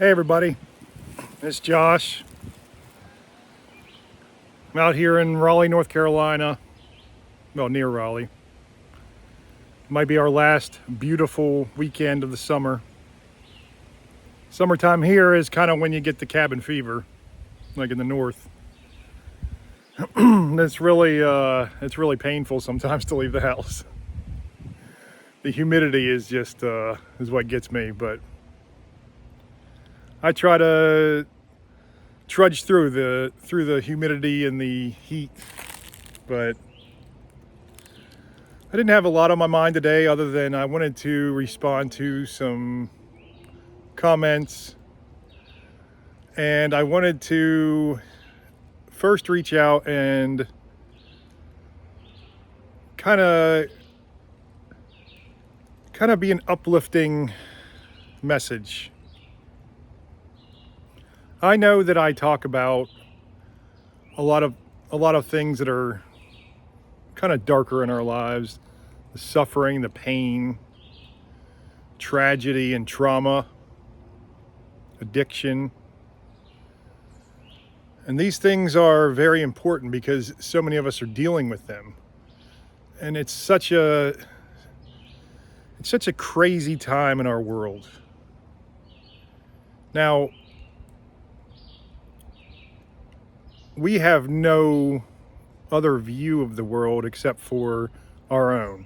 Hey everybody, it's Josh. I'm out here in Raleigh, North Carolina. Well, near Raleigh. Might be our last beautiful weekend of the summer. Summertime here is kind of when you get the cabin fever, like in the north. It's really painful sometimes to leave the house. The humidity is just is what gets me, but I try to trudge through the humidity and the heat, but I didn't have a lot on my mind today other than I wanted to respond to some comments, and I wanted to first reach out and kind of be an uplifting message. I know that I talk about a lot of things that are kind of darker in our lives, the suffering, the pain, tragedy and trauma, addiction. And these things are very important because so many of us are dealing with them. And it's such a crazy time in our world. Now, we have no other view of the world except for our own.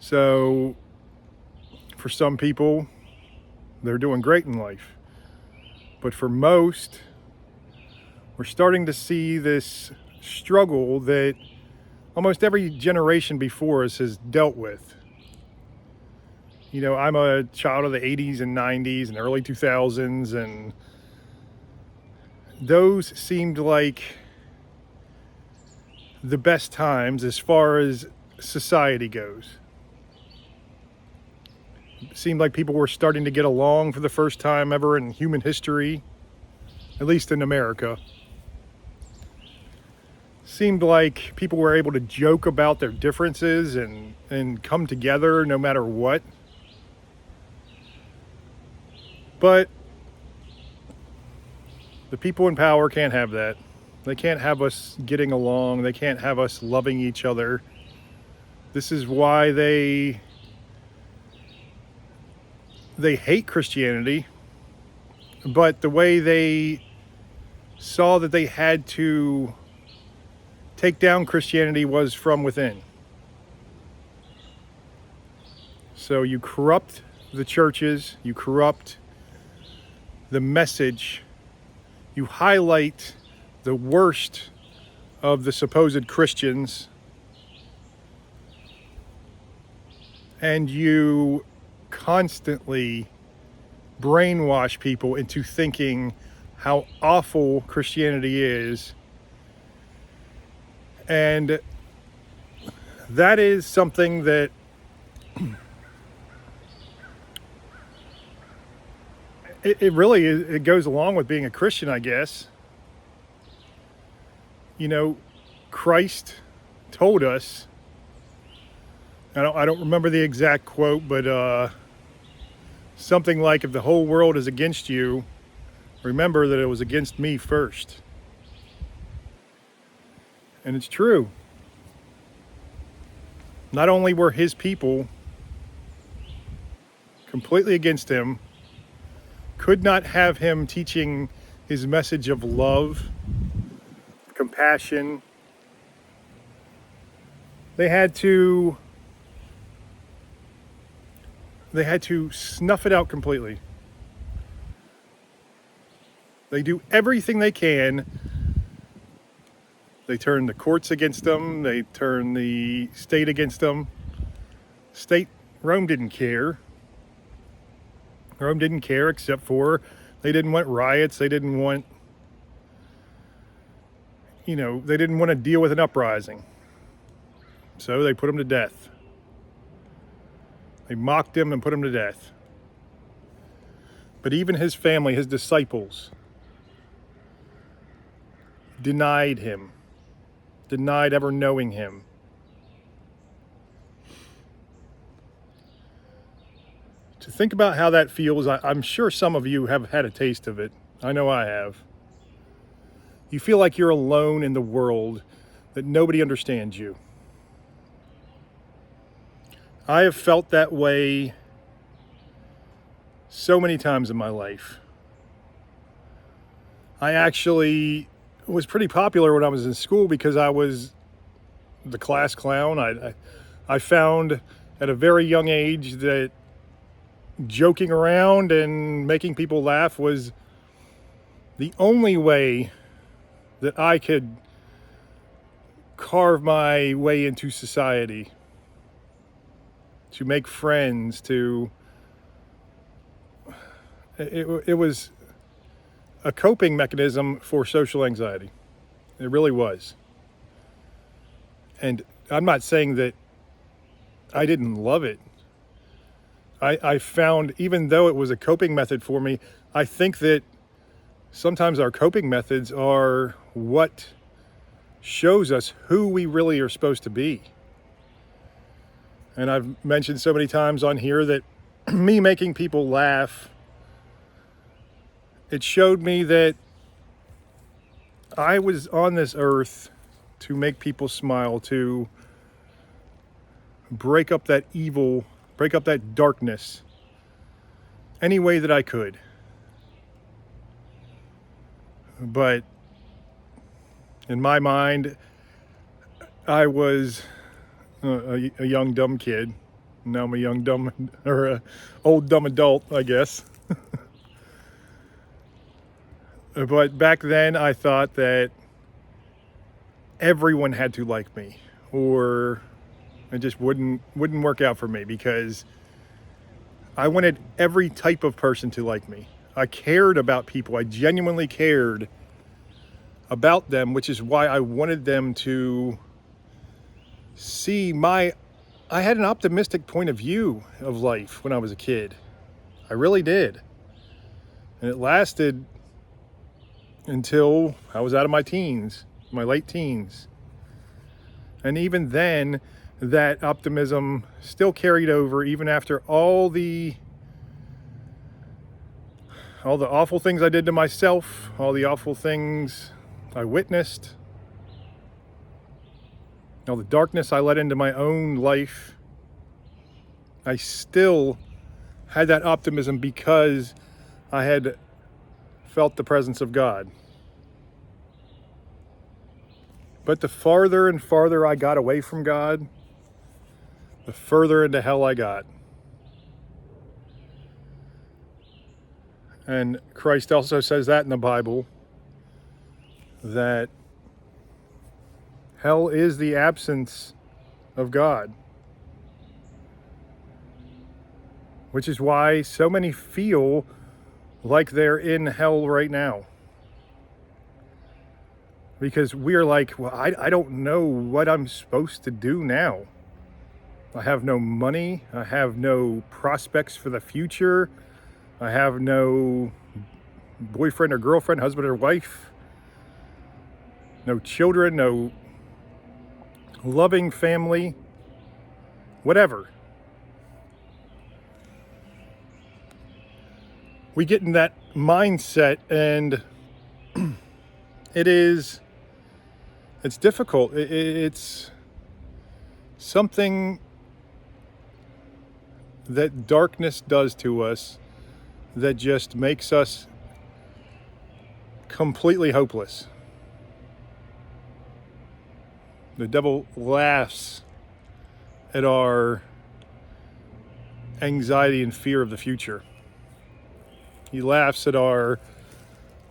So for some people, they're doing great in life. But for most, we're starting to see this struggle that almost every generation before us has dealt with. You know, I'm a child of the 80s and 90s and early 2000s, and those seemed like the best times as far as society goes. It seemed like people were starting to get along for the first time ever in human history, at least in America. Seemed like people were able to joke about their differences and come together no matter what. But the people in power can't have that. They can't have us getting along. They can't have us loving each other. This is why they hate Christianity. But the way they saw that they had to take down Christianity was from within. So you corrupt the churches, you corrupt the message, you highlight the worst of the supposed Christians, and you constantly brainwash people into thinking how awful Christianity is. And that is something that it really is, it goes along with being a Christian, I guess. You know, Christ told us, I don't remember the exact quote, but something like, if the whole world is against you, remember that it was against me first. And it's true. Not only were his people completely against him, could not have him teaching his message of love, compassion. They had to snuff it out completely. They do everything they can. They turn the courts against them. They turn the state against them. Rome didn't care. Rome didn't care, except for they didn't want riots. They didn't want, they didn't want to deal with an uprising. So they put him to death. They mocked him and put him to death. But even his family, his disciples, denied him, denied ever knowing him. To think about how that feels, I'm sure some of you have had a taste of it. I know I have. You feel like you're alone in the world, that nobody understands you. I have felt that way so many times in my life. I actually was pretty popular when I was in school because I was the class clown. I found at a very young age that joking around and making people laugh was the only way that I could carve my way into society, to make friends, it was a coping mechanism for social anxiety. It really was. And I'm not saying that I didn't love it. I found, even though it was a coping method for me, I think that sometimes our coping methods are what shows us who we really are supposed to be. And I've mentioned so many times on here that me making people laugh, it showed me that I was on this earth to make people smile, to break up that evil, break up that darkness any way that I could. But in my mind, I was a young dumb kid. Now I'm a young dumb, or a old dumb adult, I guess. But back then I thought that everyone had to like me, or it just wouldn't work out for me, because I wanted every type of person to like me. I cared about people. I genuinely cared about them, which is why I wanted them to see I had an optimistic point of view of life when I was a kid. I really did. And it lasted until I was out of my teens, my late teens. And even then, that optimism still carried over, even after all the awful things I did to myself, all the awful things I witnessed, all the darkness I let into my own life. I still had that optimism because I had felt the presence of God. But the farther and farther I got away from God, the further into hell I got. And Christ also says that in the Bible, that hell is the absence of God. Which is why so many feel like they're in hell right now. Because we're like, well, I don't know what I'm supposed to do now. I have no money. I have no prospects for the future. I have no boyfriend or girlfriend, husband or wife. No children, no loving family, whatever. We get in that mindset, and it's difficult. It's something that darkness does to us that just makes us completely hopeless. The devil laughs at our anxiety and fear of the future. He laughs at our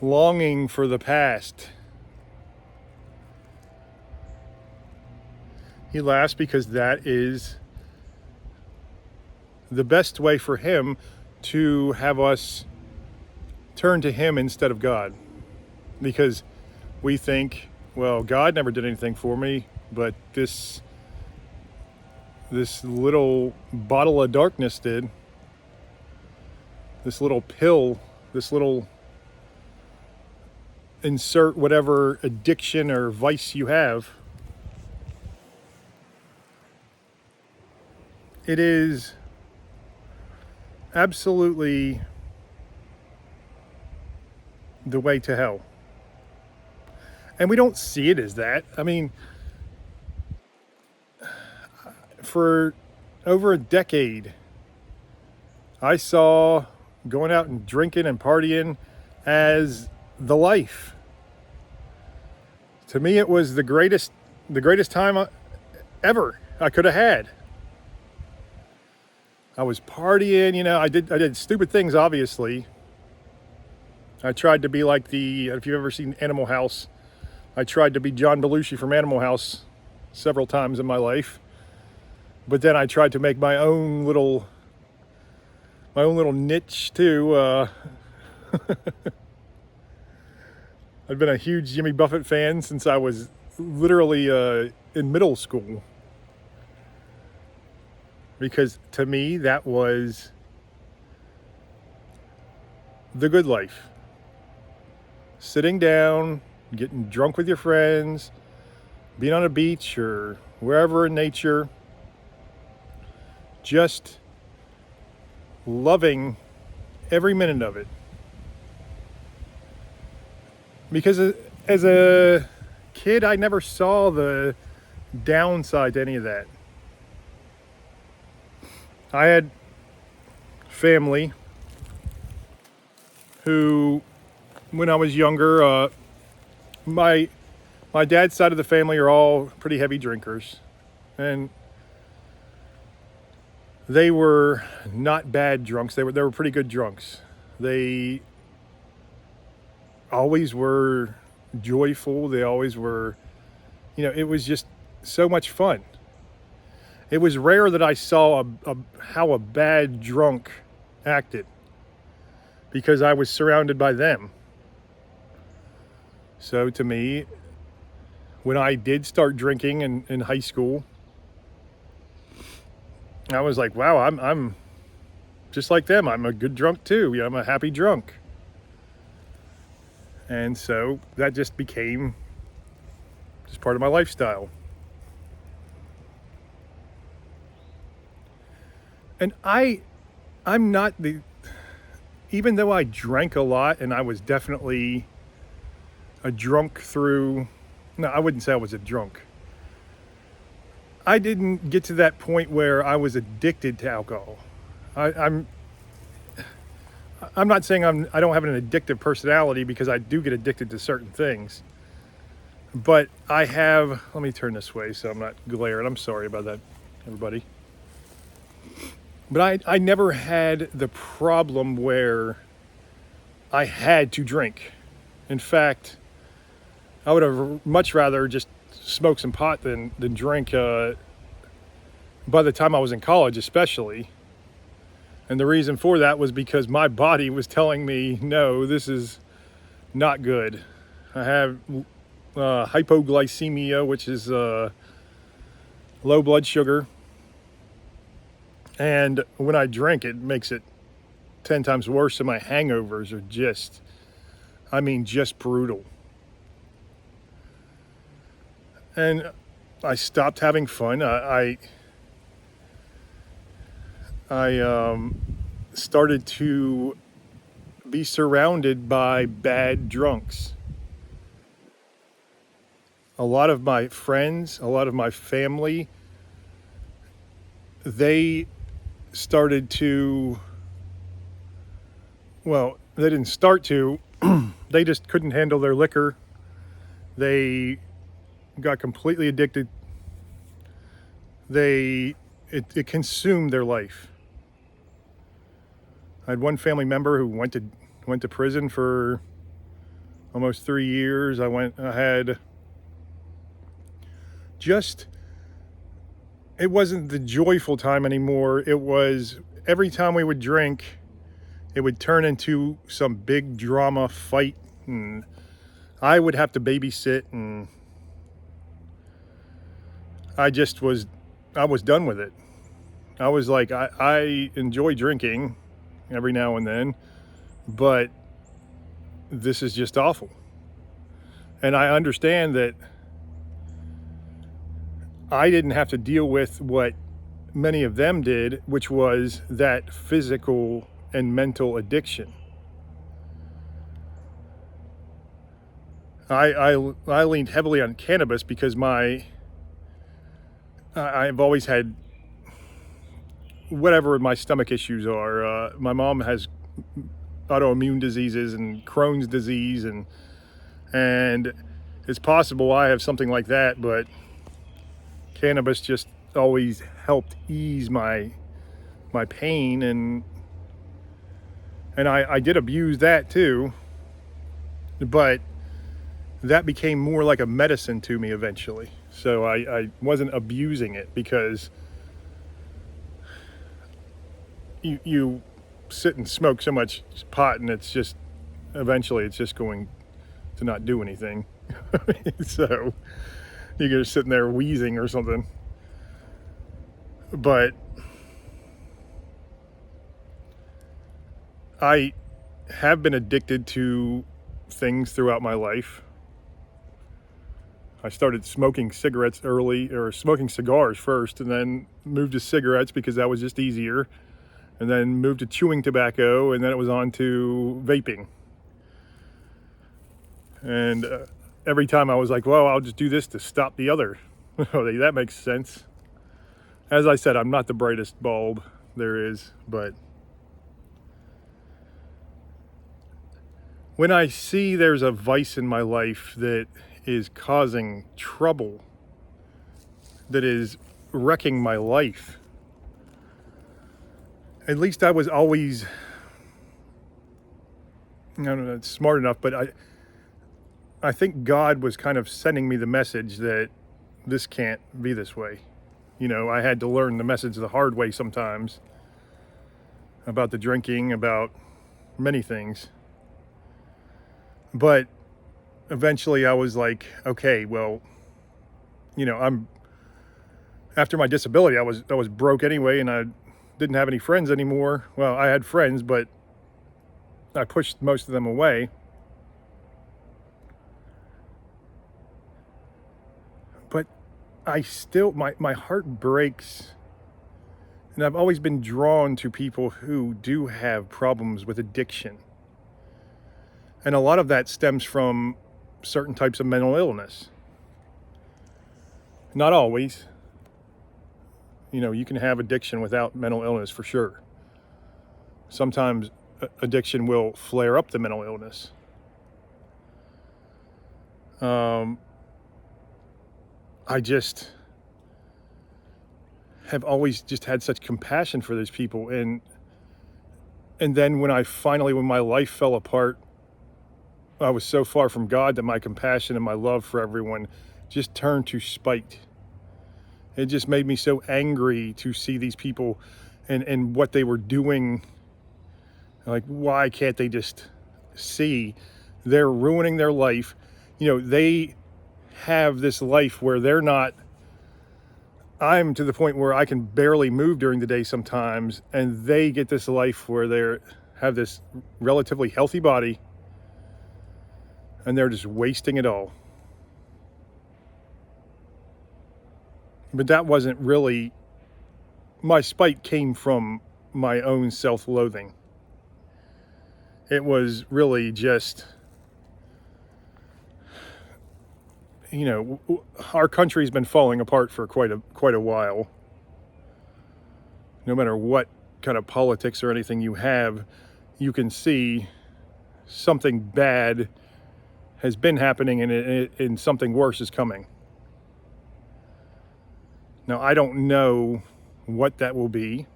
longing for the past. He laughs because that is the best way for him to have us turn to him instead of God. Because we think, well, God never did anything for me, but this little bottle of darkness did. This little pill, this little insert whatever addiction or vice you have. It is absolutely the way to hell. And we don't see it as that. I mean, for over a decade, I saw going out and drinking and partying as the life. To me, it was the greatest time ever I could have had. I was partying, you know, I did stupid things, obviously. I tried to be like if you've ever seen Animal House, I tried to be John Belushi from Animal House several times in my life. But then I tried to make my own little niche too. I've been a huge Jimmy Buffett fan since I was literally in middle school. Because to me, that was the good life. Sitting down, getting drunk with your friends, being on a beach or wherever in nature, just loving every minute of it. Because as a kid, I never saw the downside to any of that. I had family who, when I was younger, my dad's side of the family are all pretty heavy drinkers, and they were not bad drunks. They were pretty good drunks. They always were joyful. They always were, you know, it was just so much fun. It was rare that I saw how a bad drunk acted, because I was surrounded by them. So to me, when I did start drinking in high school, I was like, wow, I'm just like them. I'm a good drunk too. You know, I'm a happy drunk. And so that just became just part of my lifestyle. And I'm not even though I drank a lot and I was definitely a drunk no, I wouldn't say I was a drunk. I didn't get to that point where I was addicted to alcohol. I'm not saying I don't have an addictive personality, because I do get addicted to certain things. But let me turn this way so I'm not glaring. I'm sorry about that, everybody. But I never had the problem where I had to drink. In fact, I would have much rather just smoke some pot than drink by the time I was in college, especially. And the reason for that was because my body was telling me, no, this is not good. I have hypoglycemia, which is low blood sugar. And when I drink, it makes it 10 times worse. And my hangovers are just brutal. And I stopped having fun. I started to be surrounded by bad drunks. A lot of my friends, a lot of my family, they started to, well, they didn't start to, they just couldn't handle their liquor. They got completely addicted. It consumed their life. I had one family member who went to prison for almost 3 years. It wasn't the joyful time anymore. It was every time we would drink, it would turn into some big drama fight, and I would have to babysit, and I was done with it. I was like, I enjoy drinking every now and then, but this is just awful. And I understand that I didn't have to deal with what many of them did, which was that physical and mental addiction. I leaned heavily on cannabis because I've always had whatever my stomach issues are. My mom has autoimmune diseases and Crohn's disease, and it's possible I have something like that, but cannabis just always helped ease my pain, and I did abuse that too, but that became more like a medicine to me eventually. So I wasn't abusing it, because you sit and smoke so much pot, and it's just eventually it's just going to not do anything. So you're just sitting there wheezing or something. But I have been addicted to things throughout my life. I started smoking cigarettes early, or smoking cigars first, and then moved to cigarettes because that was just easier, and then moved to chewing tobacco, and then it was on to vaping. And every time I was like, well, I'll just do this to stop the other. That makes sense. As I said, I'm not the brightest bulb there is, but when I see there's a vice in my life that is causing trouble, that is wrecking my life, at least I was always, I don't know, smart enough, but I think God was kind of sending me the message that this can't be this way. You know, I had to learn the message the hard way sometimes about the drinking, about many things. But eventually I was like, okay, well, you know, after my disability, I was broke anyway, and I didn't have any friends anymore. Well, I had friends, but I pushed most of them away. But I still, my heart breaks, and I've always been drawn to people who do have problems with addiction. And a lot of that stems from certain types of mental illness. Not always. You know, you can have addiction without mental illness for sure. Sometimes addiction will flare up the mental illness. I just have always just had such compassion for those people, and then when my life fell apart, I was so far from God that my compassion and my love for everyone just turned to spite. It just made me so angry to see these people and what they were doing. Like, why can't they just see they're ruining their life? You know, they have this life where I'm to the point where I can barely move during the day sometimes, and they get this life where they have this relatively healthy body, and they're just wasting it all. But that wasn't really, my spite came from my own self-loathing. It was really just, you know, our country's been falling apart for quite a while. No matter what kind of politics or anything you have, you can see something bad has been happening, and something worse is coming. Now, I don't know what that will be.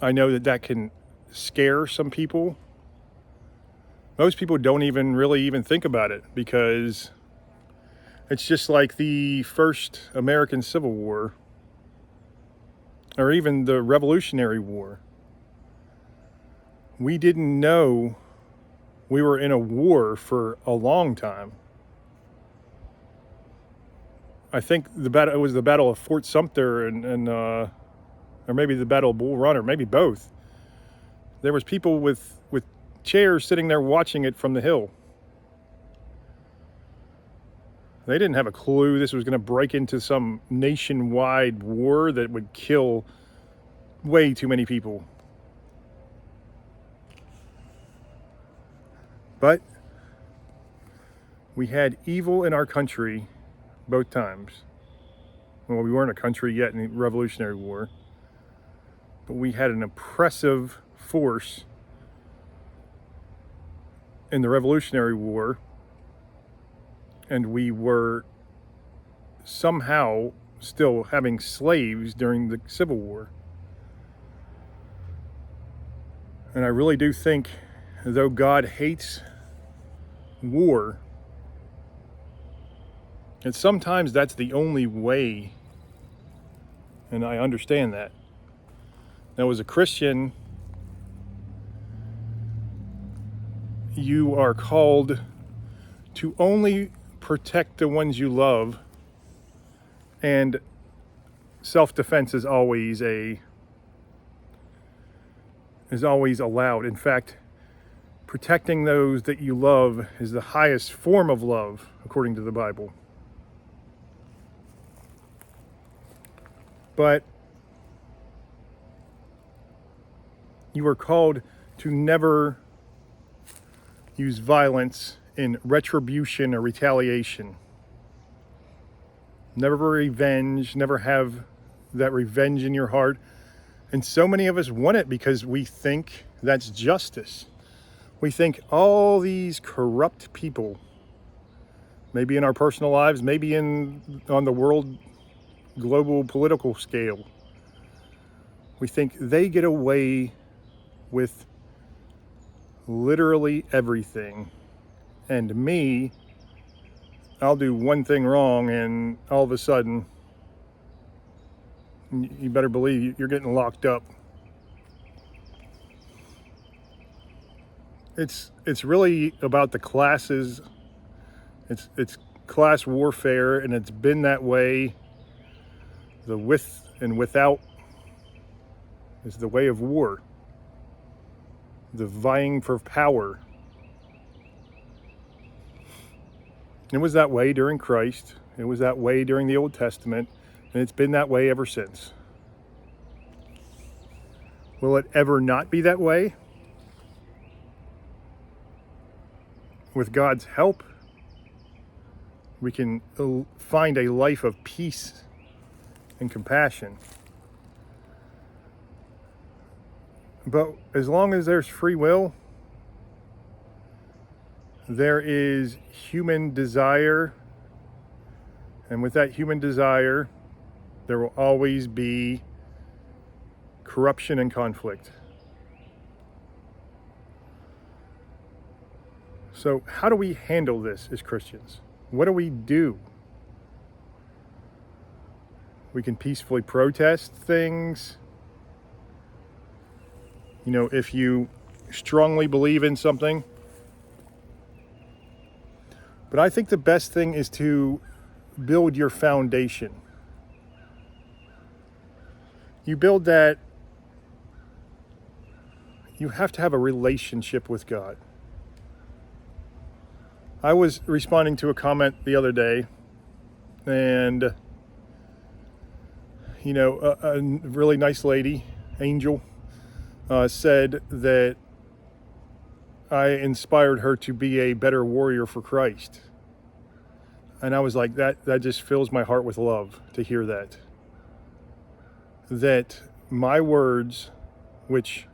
I know that can scare some people. Most people don't even think about it, because it's just like the first American Civil War, or even the Revolutionary War. We didn't know we were in a war for a long time. I think it was the Battle of Fort Sumter, or maybe the Battle of Bull Run, or maybe both. There was people with chairs sitting there watching it from the hill. They didn't have a clue this was going to break into some nationwide war that would kill way too many people. But we had evil in our country both times. Well, we weren't a country yet in the Revolutionary War, but we had an oppressive force in the Revolutionary War, and we were somehow still having slaves during the Civil War. And I really do think, though God hates war, and sometimes that's the only way, and I understand that. Now, as a Christian, you are called to only protect the ones you love, and self-defense is always allowed. In fact, protecting those that you love is the highest form of love, according to the Bible. But you are called to never use violence in retribution or retaliation. Never revenge, never have that revenge in your heart. And so many of us want it because we think that's justice. We think all these corrupt people, maybe in our personal lives, maybe on the world global political scale, we think they get away with literally everything. And me, I'll do one thing wrong and all of a sudden, you better believe you're getting locked up. It's really about the classes. It's class warfare, and it's been that way. The with and without is the way of war. The vying for power. It was that way during Christ. It was that way during the Old Testament, and it's been that way ever since. Will it ever not be that way? With God's help, we can find a life of peace and compassion. But as long as there's free will, there is human desire. And with that human desire, there will always be corruption and conflict. So how do we handle this as Christians? What do we do? We can peacefully protest things. You know, if you strongly believe in something. But I think the best thing is to build your foundation. You build that, you have to have a relationship with God. I was responding to a comment the other day, and you know, a really nice lady, Angel, said that I inspired her to be a better warrior for Christ. And I was like, that just fills my heart with love to hear that. That my words, which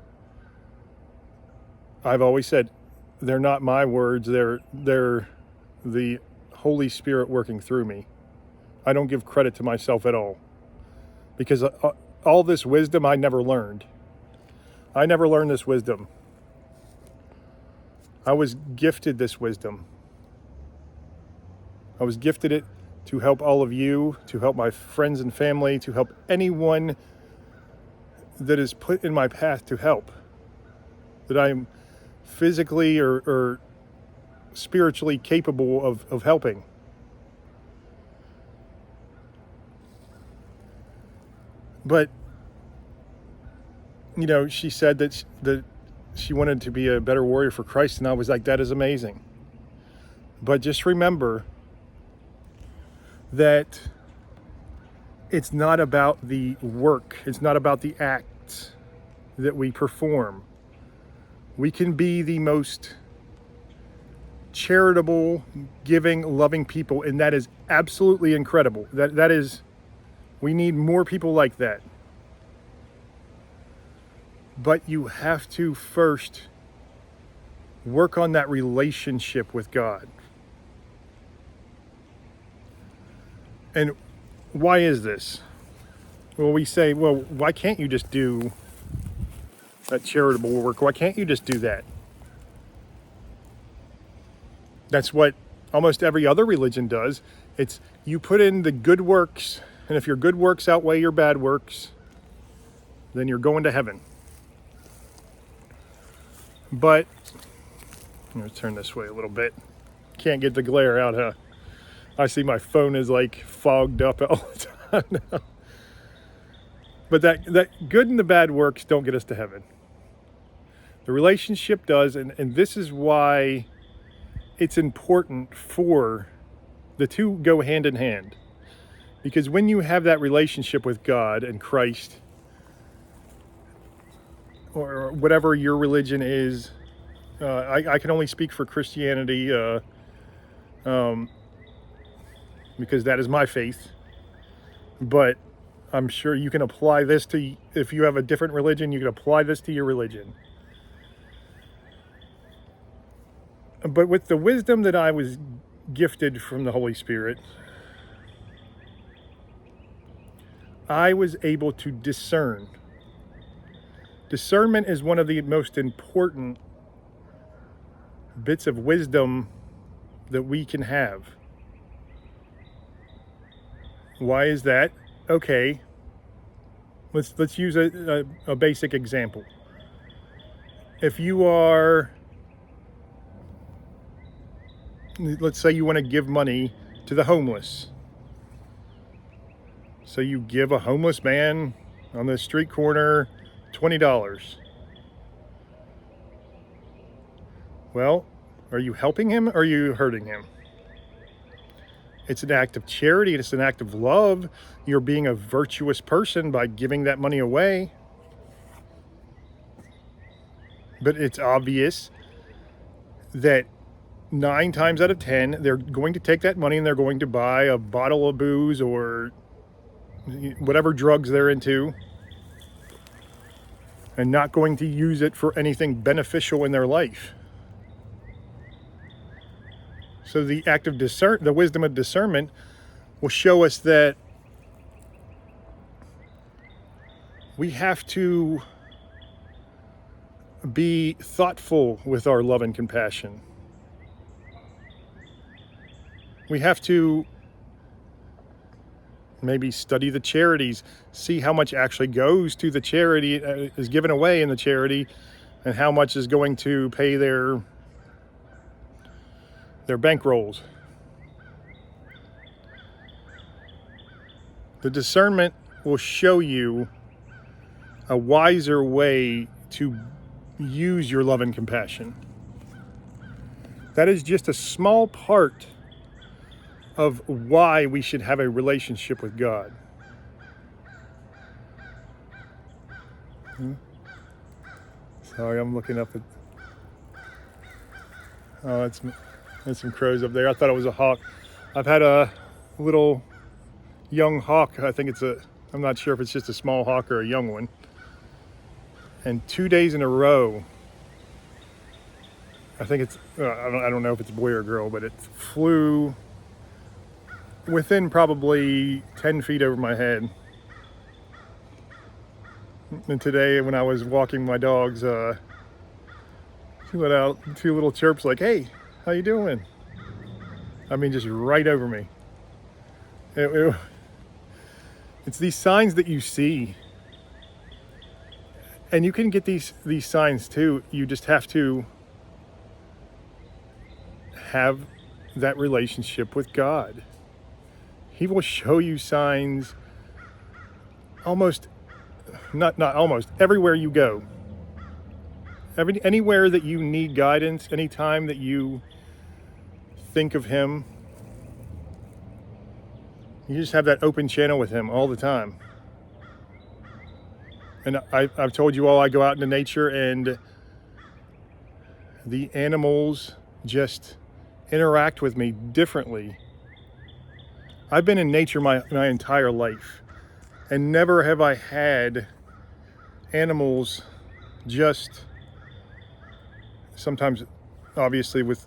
I've always said, they're not my words, they're the Holy Spirit working through me. I don't give credit to myself at all. Because all this wisdom I never learned. I never learned this wisdom. I was gifted this wisdom. I was gifted it to help all of you, to help my friends and family, to help anyone that is put in my path to help. That I'm physically or spiritually capable of helping. But, you know, she said that she wanted to be a better warrior for Christ, and I was like, that is amazing. But just remember that it's not about the work, it's not about the acts that we perform. We can be the most charitable, giving, loving people, and that is absolutely incredible. That is, we need more people like that. But you have to first work on that relationship with God. And why is this? Well, we say, well, why can't you just do that charitable work? Why can't you just do that? That's what almost every other religion does. It's you put in the good works, and if your good works outweigh your bad works, then you're going to heaven. But, I'm going to turn this way a little bit. Can't get the glare out, huh? I see my phone is like fogged up all the time now. But that good and the bad works don't get us to heaven. The relationship does, and this is why it's important for the two go hand in hand. Because when you have that relationship with God and Christ, or whatever your religion is, I can only speak for Christianity, because that is my faith. But I'm sure you can apply this to, if you have a different religion, you can apply this to your religion. But with the wisdom that I was gifted from the Holy Spirit, I was able to discern. Discernment is one of the most important bits of wisdom that we can have. Why is that? Okay, let's use a basic example. If you are, let's say you want to give money to the homeless. So you give a homeless man on the street corner $20. Well, are you helping him or are you hurting him? It's an act of charity. It's an act of love. You're being a virtuous person by giving that money away. But it's obvious that 9 times out of 10, they're going to take that money and they're going to buy a bottle of booze or whatever drugs they're into, and not going to use it for anything beneficial in their life. So the act of the wisdom of discernment will show us that we have to be thoughtful with our love and compassion. We have to maybe study the charities, see how much actually goes to the charity, is given away in the charity, and how much is going to pay their bankrolls. The discernment will show you a wiser way to use your love and compassion. That is just a small part of why we should have a relationship with God. Sorry, I'm looking up at... Oh, there's some crows up there. I thought it was a hawk. I've had a little young hawk. I think I'm not sure if it's just a small hawk or a young one. And 2 days in a row, I think it's, I don't know if it's a boy or a girl, but it flew within probably 10 feet over my head. And today when I was walking my dogs, she let out 2 little chirps like, "Hey, how you doing?" I mean, just right over me. It's these signs that you see. And you can get these signs too. You just have to have that relationship with God. He will show you signs almost, not almost, everywhere you go. Anywhere that you need guidance, anytime that you think of him, You just have that open channel with him all the time. And I've told you all, I go out into nature and the animals just interact with me differently. I've been in nature my entire life, and never have I had animals just, sometimes obviously with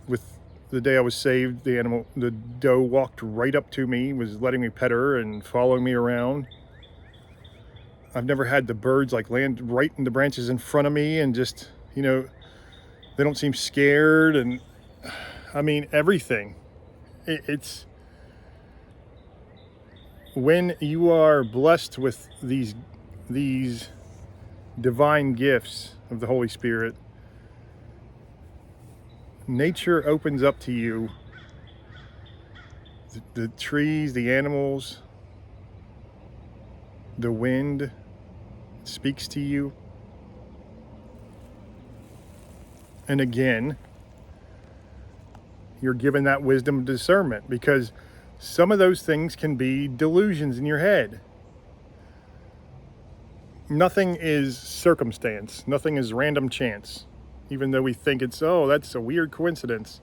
the day I was saved, the doe walked right up to me, was letting me pet her and following me around. I've never had the birds like land right in the branches in front of me and just, they don't seem scared. And I mean, everything. It's when you are blessed with these divine gifts of the Holy Spirit, nature opens up to you. The trees, the animals, the wind speaks to you. And again, you're given that wisdom of discernment, because some of those things can be delusions in your head. Nothing is circumstance. Nothing is random chance. Even though we think it's, oh, that's a weird coincidence.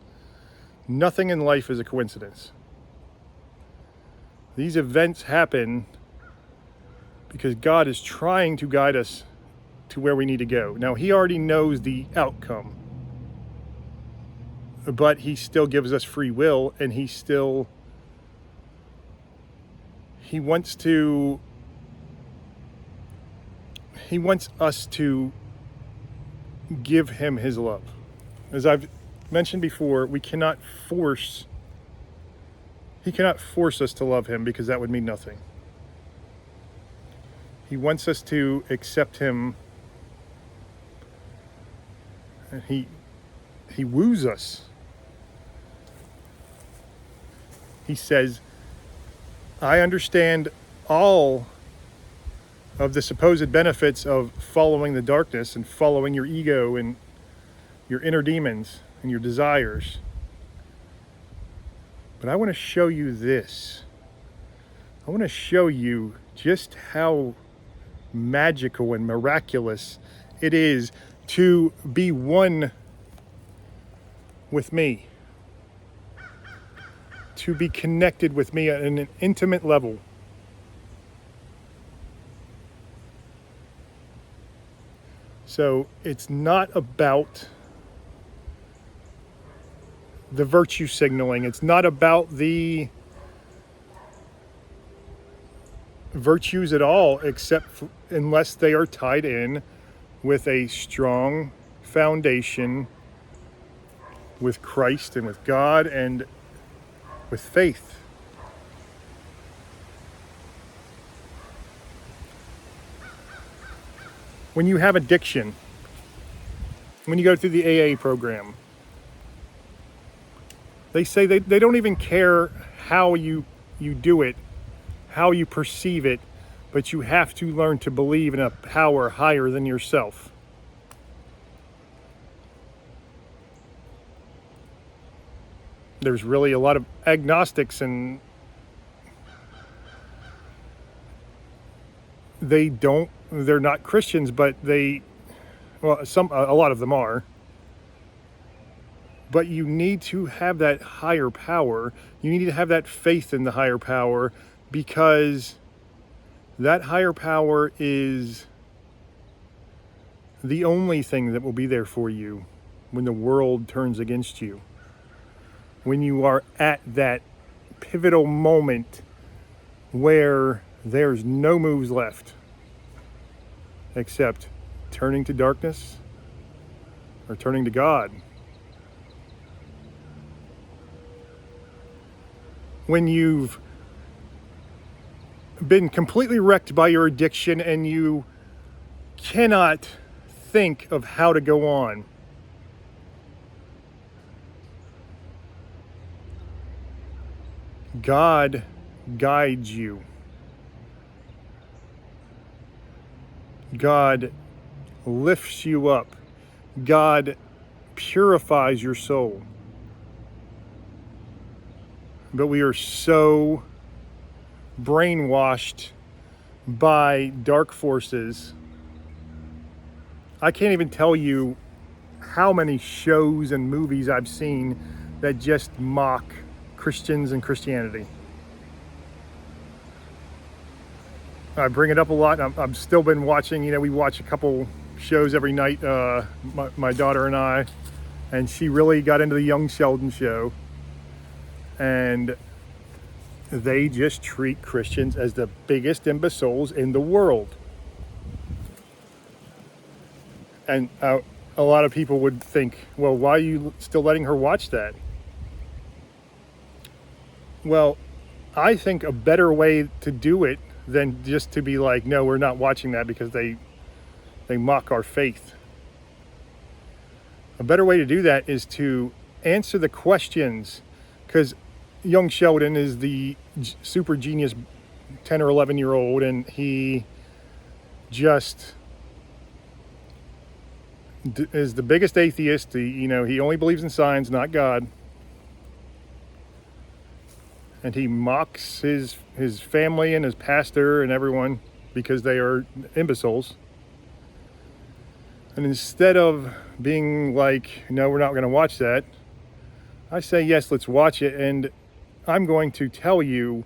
Nothing in life is a coincidence. These events happen because God is trying to guide us to where we need to go. Now, He already knows the outcome, but He still gives us free will, and He wants us to give Him His love. As I've mentioned before, He cannot force us to love Him, because that would mean nothing. He wants us to accept Him, and He woos us. He says, I understand all of the supposed benefits of following the darkness and following your ego and your inner demons and your desires. But I want to show you this. I want to show you just how magical and miraculous it is to be one with me, to be connected with me at an intimate level. So it's not about the virtue signaling. It's not about the virtues at all, unless they are tied in with a strong foundation with Christ and with God and with faith. When you have addiction, when you go through the AA program, they say they don't even care how you do it, how you perceive it, but you have to learn to believe in a power higher than yourself. There's really a lot of agnostics, and they're not Christians, but a lot of them are. But you need to have that higher power. You need to have that faith in the higher power, because that higher power is the only thing that will be there for you when the world turns against you. When you are at that pivotal moment where there's no moves left except turning to darkness or turning to God. When you've been completely wrecked by your addiction and you cannot think of how to go on. God guides you. God lifts you up. God purifies your soul. But we are so brainwashed by dark forces. I can't even tell you how many shows and movies I've seen that just mock Christians and Christianity. I bring it up a lot. I've still been watching, we watch a couple shows every night, my daughter and I, and she really got into the Young Sheldon show. And they just treat Christians as the biggest imbeciles in the world. And a lot of people would think, well, why are you still letting her watch that? Well, I think a better way to do it than just to be like, no, we're not watching that because they mock our faith. A better way to do that is to answer the questions, because Young Sheldon is the super genius 10 or 11-year-old, and he just is the biggest atheist. He only believes in signs, not God. And he mocks his family and his pastor and everyone because they are imbeciles. And instead of being like, no, we're not going to watch that, I say, yes, let's watch it. And I'm going to tell you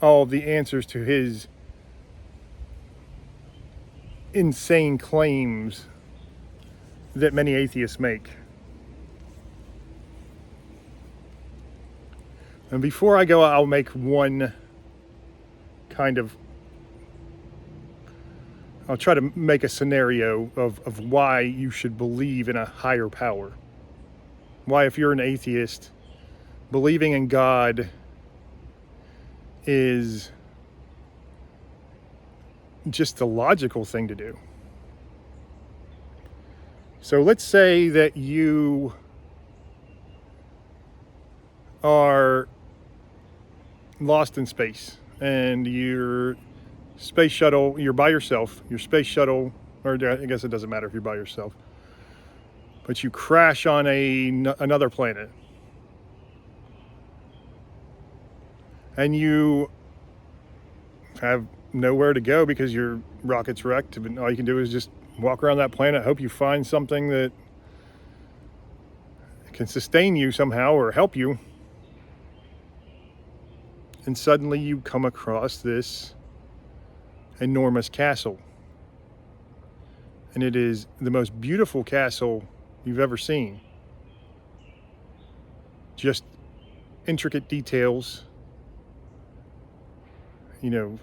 all the answers to his insane claims that many atheists make. And before I go, I'll make I'll try to make a scenario of why you should believe in a higher power. Why, if you're an atheist, believing in God is just the logical thing to do. So let's say that you are lost in space and your space shuttle, you're by yourself, your space shuttle, or I guess it doesn't matter if you're by yourself, but you crash on another planet. And you have nowhere to go because your rocket's wrecked. And all you can do is just walk around that planet, hope you find something that can sustain you somehow or help you. And suddenly you come across this enormous castle. And it is the most beautiful castle you've ever seen. Just intricate details.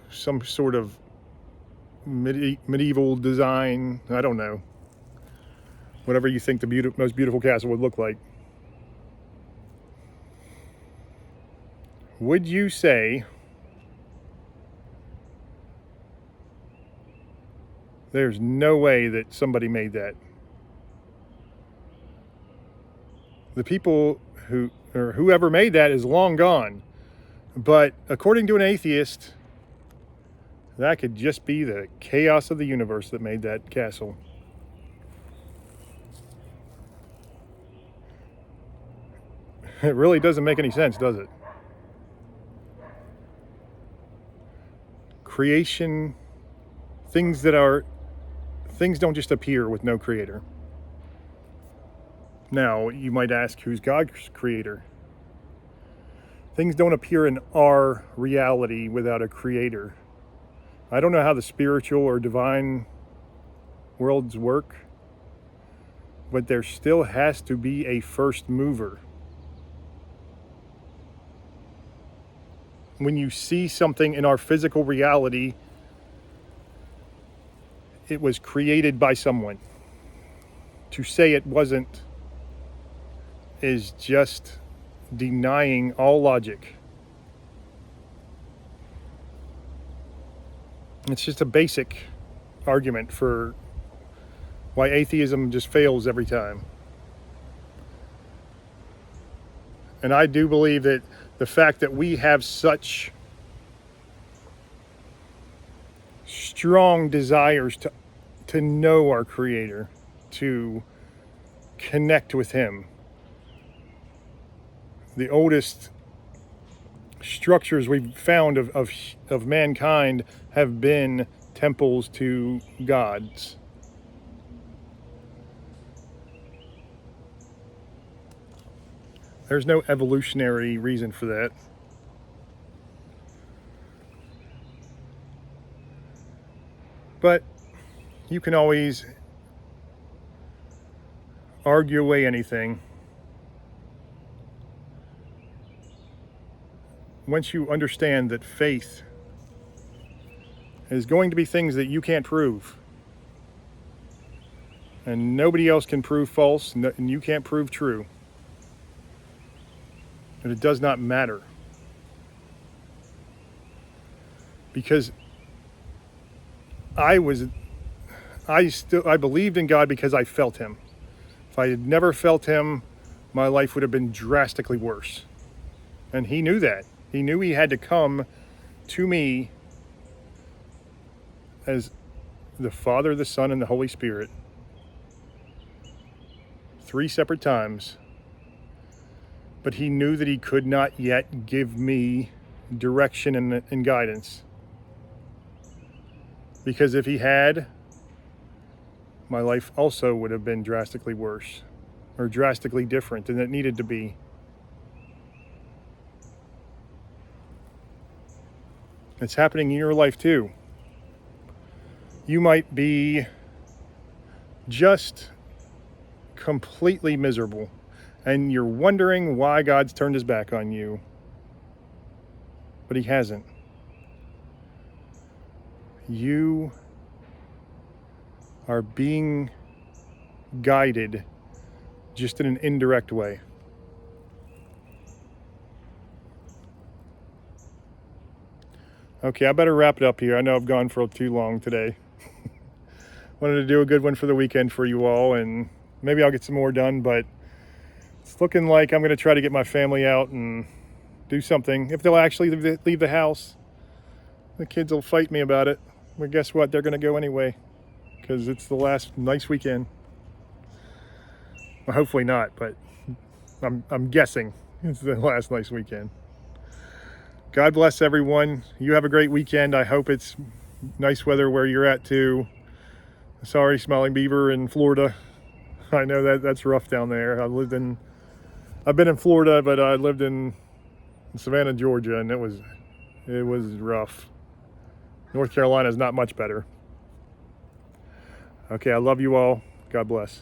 Some sort of medieval design. I don't know. Whatever you think the most beautiful castle would look like. Would you say there's no way that somebody made that? The people whoever made that is long gone. But according to an atheist, that could just be the chaos of the universe that made that castle. It really doesn't make any sense, does it? Creation, things don't just appear with no creator. Now, you might ask, who's God's creator? Things don't appear in our reality without a creator. I don't know how the spiritual or divine worlds work, but there still has to be a first mover. When you see something in our physical reality, it was created by someone. To say it wasn't is just denying all logic. It's just a basic argument for why atheism just fails every time. And I do believe that the fact that we have such strong desires to know our Creator, to connect with Him. The oldest structures we've found of mankind have been temples to gods. There's no evolutionary reason for that. But you can always argue away anything once you understand that faith is going to be things that you can't prove. And nobody else can prove false, and you can't prove true. And it does not matter. Because I believed in God because I felt him. If I had never felt him, my life would have been drastically worse. And he knew that. He knew he had to come to me as the Father, the Son, and the Holy Spirit 3 separate times. But he knew that he could not yet give me direction and guidance. Because if he had, my life also would have been drastically worse or drastically different than it needed to be. It's happening in your life too. You might be just completely miserable and you're wondering why God's turned his back on you. But he hasn't. You are being guided just in an indirect way. Okay, I better wrap it up here. I know I've gone for too long today. Wanted to do a good one for the weekend for you all, and maybe I'll get some more done, but it's looking like I'm going to try to get my family out and do something. If they'll actually leave the house, the kids will fight me about it. But guess what? They're going to go anyway because it's the last nice weekend. Well, hopefully not, but I'm guessing it's the last nice weekend. God bless everyone. You have a great weekend. I hope it's nice weather where you're at too. Sorry, Smiling Beaver in Florida. I know that's rough down there. I've been in Florida, but I lived in Savannah, Georgia, and it was rough. North Carolina is not much better. Okay, I love you all. God bless.